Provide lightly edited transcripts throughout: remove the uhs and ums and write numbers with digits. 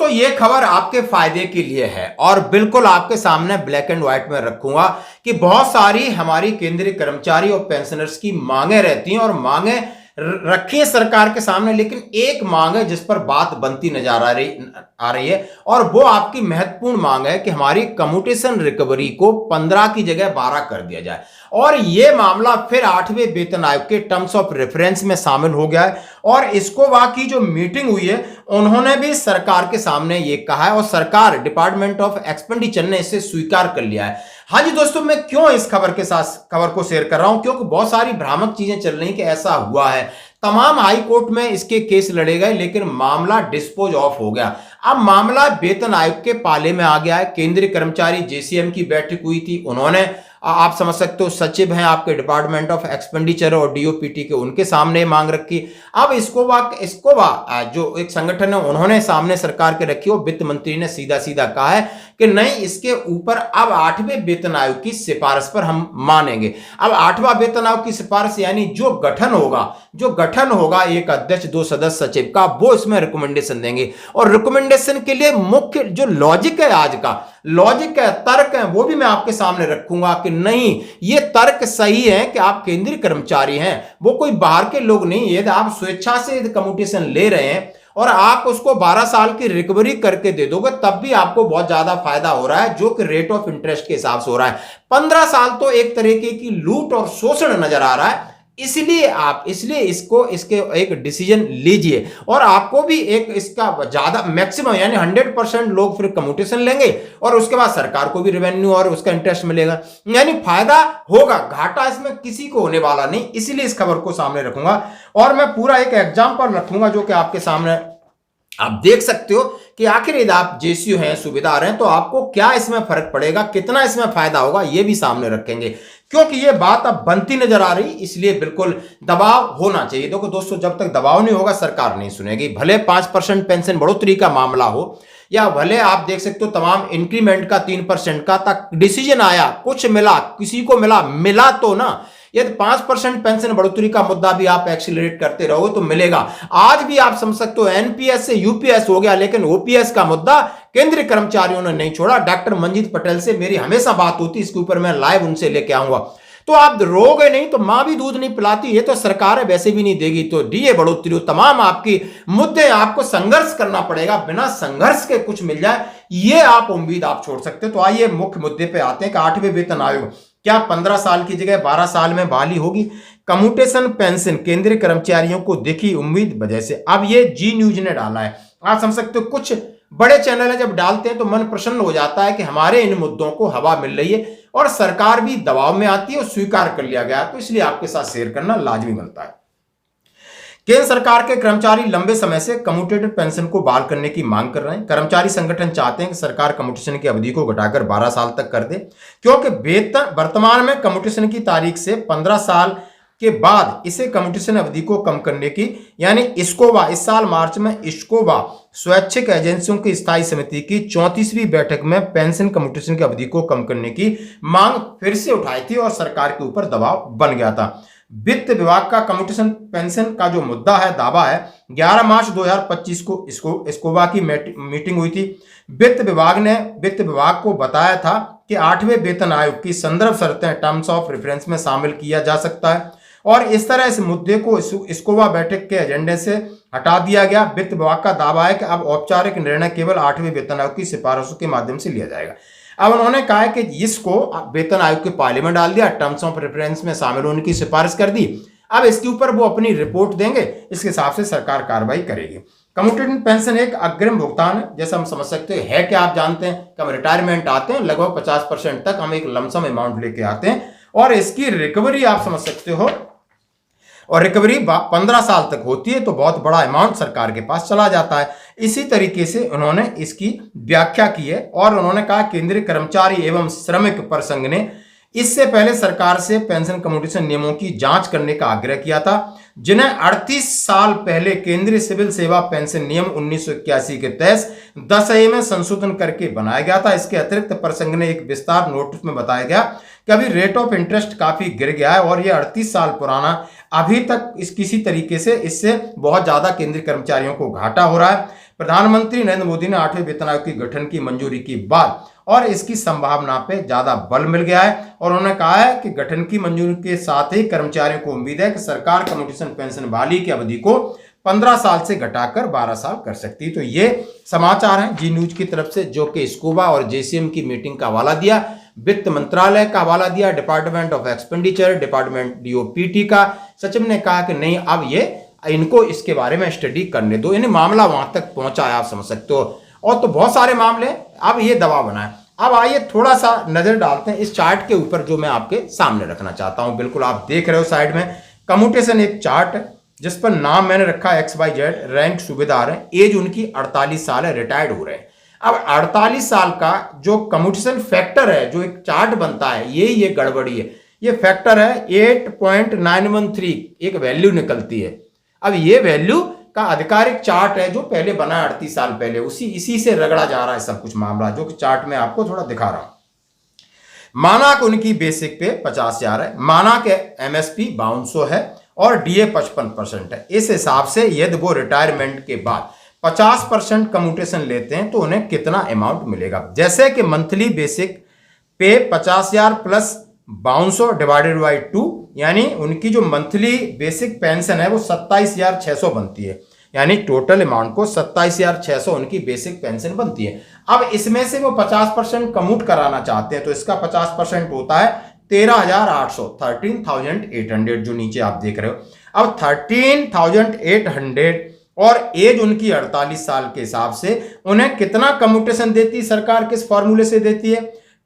दोस्तों ये खबर आपके फायदे के लिए है और बिल्कुल आपके सामने ब्लैक एंड व्हाइट में रखूंगा कि बहुत सारी हमारी केंद्रीय कर्मचारी और पेंशनर्स की मांगे रहती हैं और मांगे रखी है सरकार के सामने, लेकिन एक मांग है जिस पर बात बनती नजर आ रही है और वो आपकी महत्वपूर्ण मांग है कि हमारी कम्यूटेशन रिकवरी को 15 की जगह 12 कर दिया जाए। और यह मामला फिर 8वें वेतन आयोग के टर्म्स ऑफ रेफरेंस में शामिल हो गया है और इसको की जो मीटिंग हुई है उन्होंने भी सरकार के सामने ये कहा है और सरकार डिपार्टमेंट ऑफ एक्सपेंडिचर ने इसे स्वीकार कर लिया है। हाँ जी दोस्तों, मैं क्यों इस खबर को शेयर कर रहा हूं, क्योंकि बहुत सारी भ्रामक चीजें चल रही कि ऐसा हुआ है। तमाम हाई कोर्ट में इसके केस लड़े गए लेकिन मामला डिस्पोज ऑफ हो गया। अब मामला वेतन आयोग के पाले में आ गया है। केंद्रीय कर्मचारी जेसीएम की बैठक हुई थी, उन्होंने आप समझ सकते हो सचिव हैं आपके डिपार्टमेंट ऑफ एक्सपेंडिचर और डीओपीटी के, उनके सामने मांग रखी। अब इसको जो एक संगठन है उन्होंने सामने सरकार के रखी और वित्त मंत्री ने सीधा सीधा कहा है कि नहीं, इसके ऊपर अब 8वें वेतन आयोग की सिफारिश पर हम मानेंगे। अब 8वां वेतन आयोग की सिफारिश यानी जो गठन होगा एक अध्यक्ष 2 सदस्य सचिव का, वो इसमें रिकमेंडेशन देंगे और रिकमेंडेशन के लिए मुख्य जो लॉजिक है, आज का लॉजिक है, तर्क है, वो भी मैं आपके सामने रखूंगा कि नहीं, ये तर्क सही है कि आप केंद्रीय कर्मचारी हैं, वो कोई बाहर के लोग नहीं है। आप स्वेच्छा से कम्यूटेशन ले रहे हैं और आप उसको 12 साल की रिकवरी करके दे दोगे तब भी आपको बहुत ज्यादा फायदा हो रहा है, जो कि रेट ऑफ इंटरेस्ट के हिसाब से हो रहा है। 15 साल तो एक तरीके की लूट और शोषण नजर आ रहा है। इसलिए इसके एक डिसीजन लीजिए और आपको भी एक इसका ज्यादा मैक्सिमम यानी 100% लोग फिर कम्यूटेशन लेंगे और उसके बाद सरकार को भी रेवेन्यू और उसका इंटरेस्ट मिलेगा, यानी फायदा होगा, घाटा इसमें किसी को होने वाला नहीं। इसलिए इस खबर को सामने रखूंगा और मैं पूरा एक एग्जांपल रखूंगा जो कि आपके सामने आप देख सकते हो कि आखिर यदि आप जेसीयू हैं, सूबेदार हैं, तो आपको क्या इसमें फर्क पड़ेगा, कितना इसमें फायदा होगा, ये भी सामने रखेंगे क्योंकि ये बात अब बनती नजर आ रही। इसलिए बिल्कुल दबाव होना चाहिए। देखो दोस्तों, जब तक दबाव नहीं होगा सरकार नहीं सुनेगी। भले 5% पेंशन बढ़ोतरी का मामला हो या भले आप देख सकते हो तमाम इंक्रीमेंट का 3% का तक डिसीजन आया, कुछ मिला, किसी को मिला तो ना। यदि 5% पेंशन बढ़ोतरी का मुद्दा भी आप एक्सीलरेट करते रहोगे तो मिलेगा। आज भी आप समझ सकते हो एनपीएस से यूपीएस हो गया, लेकिन ओपीएस का मुद्दा केंद्रीय कर्मचारियों ने नहीं छोड़ा। डॉक्टर मंजीत पटेल से मेरी हमेशा बात होती, इसके ऊपर मैं लाइव उनसे लेके आऊंगा। तो आप रोगे नहीं तो मां भी दूध नहीं पिलाती, ये तो सरकार है वैसे भी नहीं देगी। तो डीए बढ़ोतरी, तमाम आपकी मुद्दे आपको संघर्ष करना पड़ेगा, बिना संघर्ष के कुछ मिल जाए ये आप उम्मीद आप छोड़ सकते हो। तो आइए मुख्य मुद्दे पे आते हैं कि 8वें वेतन आयोग क्या 15 साल की जगह 12 साल में बहाली होगी। कम्यूटेशन पेंशन केंद्रीय कर्मचारियों को देखी उम्मीद वजह से। अब ये जी न्यूज ने डाला है, आप समझ सकते हो कुछ बड़े चैनल है जब डालते हैं तो मन प्रसन्न हो जाता है कि हमारे इन मुद्दों को हवा मिल रही है और सरकार भी दबाव में आती है और स्वीकार कर लिया गया। तो इसलिए आपके साथ शेयर करना लाजमी बनता है। केंद्र सरकार के कर्मचारी लंबे समय से कम्यूटेटेड पेंशन को बहाल करने की मांग कर रहे हैं। कर्मचारी संगठन चाहते हैं कि सरकार कम्यूटेशन की अवधि को घटाकर 12 साल तक कर दे, क्योंकि वेतन वर्तमान में कम्यूटेशन की तारीख से 15 साल के बाद इसे कम्यूटेशन अवधि को कम करने की यानी इस्कोवा, इस साल मार्च में इस्कोवा स्वैच्छिक एजेंसियों की स्थायी समिति की 34वीं बैठक में पेंशन कम्यूटेशन की अवधि को कम करने की मांग फिर से उठाई थी और सरकार के ऊपर दबाव बन गया था। वित्त विभाग का कम्यूटेशन पेंशन का जो मुद्दा है, दावा है, 11 मार्च 2025 को इस्कोवा की मीटिंग हुई थी। वित्त विभाग को बताया था कि 8वें वेतन आयोग की संदर्भ शर्तें टर्म्स ऑफ रेफरेंस में शामिल किया जा सकता है और इस तरह इस मुद्दे को इस्कोवा बैठक के एजेंडे से हटा दिया गया। वित्त विभाग का दावा है कि अब औपचारिक निर्णय केवल 8वें वेतन आयोग की सिफारिशों के माध्यम से लिया जाएगा। अब उन्होंने कहा है कि इसको वेतन आयोग के पाले में डाल दिया, टर्म्स ऑफ रेफरेंस में शामिल होने की सिफारिश कर दी। अब इसके ऊपर वो अपनी रिपोर्ट देंगे, इसके हिसाब से सरकार कार्रवाई करेगी। कम्यूटेटेड पेंशन एक अग्रिम भुगतान है, जैसा हम समझ सकते हैं क्या आप जानते हैं कि हम रिटायरमेंट आते हैं लगभग 50% तक हम एक लमसम अमाउंट लेके आते हैं और इसकी रिकवरी आप समझ सकते हो और रिकवरी 15 साल तक होती है तो बहुत बड़ा अमाउंट सरकार के पास चला जाता है। इसी तरीके से उन्होंने इसकी व्याख्या की है और उन्होंने कहा केंद्रीय कर्मचारी एवं श्रमिक परिसंघ ने इससे पहले सरकार से पेंशन कम्यूटेशन नियमों की जांच करने का आग्रह किया था, जिन्हें 38 साल पहले केंद्रीय सिविल सेवा पेंशन नियम 1981 के तहत 10A में संशोधन करके बनाया गया था। इसके अतिरिक्त परिसंघ ने एक विस्तार नोटिस में बताया गया कि अभी रेट ऑफ इंटरेस्ट काफी गिर गया है और यह 38 साल पुराना, अभी तक किसी तरीके से इससे बहुत ज्यादा केंद्रीय कर्मचारियों को घाटा हो रहा है। प्रधानमंत्री नरेंद्र मोदी ने 8वें वेतन आयोग के गठन की मंजूरी के बाद और इसकी संभावना पे ज्यादा बल मिल गया है और उन्होंने कहा है कि गठन की मंजूरी के साथ ही कर्मचारियों को उम्मीद है कि सरकार कम्युटेशन पेंशन बहाली की अवधि को 15 साल से घटाकर 12 साल कर सकती है। तो ये समाचार हैं जी न्यूज की तरफ से, जो कि स्कूबा और जेसीएम की मीटिंग का हवाला दिया, वित्त मंत्रालय का हवाला दिया, department of expenditure, department DOPT का सचिव ने कहा कि नहीं, अब ये इनको इसके बारे में स्टडी करने दो, यानी मामला वहां तक पहुंचा है, आप समझ सकते हो। और तो बहुत सारे मामले, अब ये दबाव बना है। अब आइए थोड़ा सा नजर डालते हैं इस चार्ट के ऊपर जो मैं आपके सामने रखना चाहता हूं। बिल्कुल आप देख रहे हो साइड में कम्यूटेशन एक चार्ट है जिस पर नाम मैंने रखा है XYZ, रैंक सूबेदार है, एज उनकी 48 साल है, रिटायर्ड हो रहे हैं। अब 48 साल का जो कम्यूटेशन फैक्टर है, जो एक चार्ट बनता है, ये गड़बड़ी है। ये फैक्टर है 8.913, एक वैल्यू निकलती है। अब ये वैल्यू का आधिकारिक चार्ट है जो पहले बना 38 साल पहले, इसी से रगड़ा जा रहा है सब कुछ मामला, जो कि चार्ट में आपको थोड़ा दिखा रहा हूं। माना कि उनकी बेसिक पे 50,000 है, माना के MSP 5200 है और DA 55% है। इस हिसाब से यदि वो रिटायरमेंट के बाद 50% कम्यूटेशन लेते हैं तो उन्हें कितना अमाउंट मिलेगा। जैसे कि मंथली बेसिक पे 50,000 प्लस 5200 डिवाइडेड बाई 2, यानी उनकी जो मंथली बेसिक पेंशन है वो 27,600 बनती है, यानी टोटल अमाउंट को 27,600 उनकी बेसिक पेंशन बनती है। अब इसमें से वो 50% कम्यूट कराना चाहते हैं तो इसका 50% होता है 13,800, 13,800, जो नीचे आप देख रहे हो। अब 13,800 और एज उनकी 48 साल के हिसाब से उन्हें कितना कम्यूटेशन देती है सरकार, किस फॉर्मूले से देती है?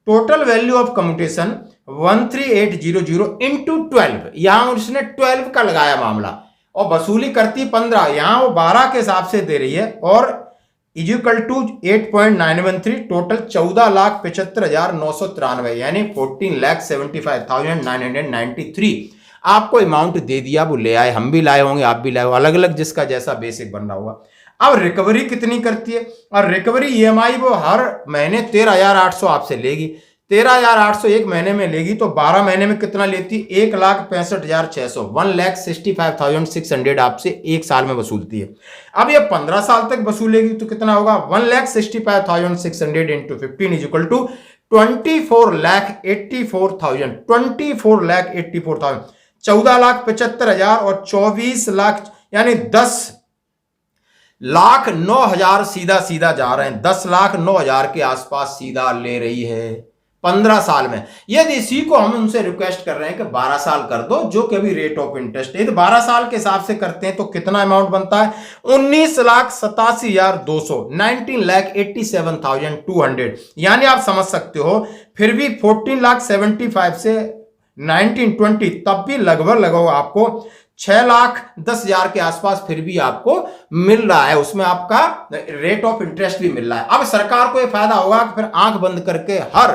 Total value of commutation 13800 into 12, यहां उसने 12 का लगाया मामला, और वसूली करती 15, यहां वो 12 के हिसाब से दे रही है, और इजिकल टू 8.913, टोटल 14,75,993, यानी 14,75,993 आपको अमाउंट दे दिया। वो ले आए, हम भी लाए होंगे, आप भी लाए हो, अलग अलग जिसका जैसा बेसिक बन रहा होगा। अब रिकवरी कितनी करती है? और रिकवरी EMI वो हर महीने 13,800 आपसे लेगी। 13,800 एक महीने में लेगी तो 12 महीने में कितना लेती? 1,65,600, 1,65,600 आपसे एक साल में वसूलती है। अब ये 15 साल तक वसूलेगी तो कितना होगा? 1,65,600 इंटू 15 इज इक्वल टू 24,84,000, 24,84,000, 14,75,000 और 24 लाख, यानी 10,09,000 सीधा सीधा जा रहे हैं। 10,09,000 के आसपास सीधा ले रही है 15 साल में। यदि इसी को हम उनसे रिक्वेस्ट कर रहे हैं कि 12 साल कर दो, जो कि अभी रेट ऑफ इंटरेस्ट है, 12 साल के हिसाब से करते हैं तो कितना अमाउंट बनता है? 19,87,200, 19,87,200, यानी आप समझ सकते हो फिर भी 14,75,000 से 1920 तब भी लगभग आपको 6,10,000 के आसपास फिर भी आपको मिल रहा है, उसमें आपका रेट ऑफ इंटरेस्ट भी मिल रहा है। अब सरकार को यह फायदा होगा कि फिर आंख बंद करके हर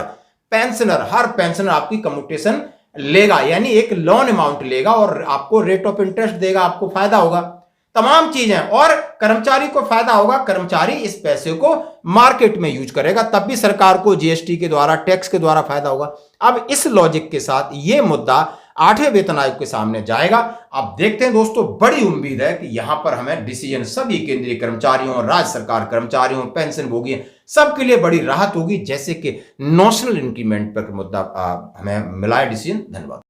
पेंशनर आपकी कम्यूटेशन लेगा, यानी एक लोन अमाउंट लेगा और आपको रेट ऑफ इंटरेस्ट देगा, आपको फायदा होगा, तमाम चीजें, और कर्मचारी को फायदा होगा। कर्मचारी इस पैसे को मार्केट में यूज करेगा, तब भी सरकार को GST के द्वारा, टैक्स के द्वारा फायदा होगा। अब इस लॉजिक के साथ यह मुद्दा 8वें वेतन आयोग के सामने जाएगा। आप देखते हैं दोस्तों, बड़ी उम्मीद है कि यहां पर हमें डिसीजन सभी केंद्रीय कर्मचारियों, राज्य सरकार कर्मचारियों, पेंशन भोगियों सबके लिए बड़ी राहत होगी, जैसे कि नेशनल इंक्रीमेंट पर मुद्दा हमें मिला है डिसीजन। धन्यवाद।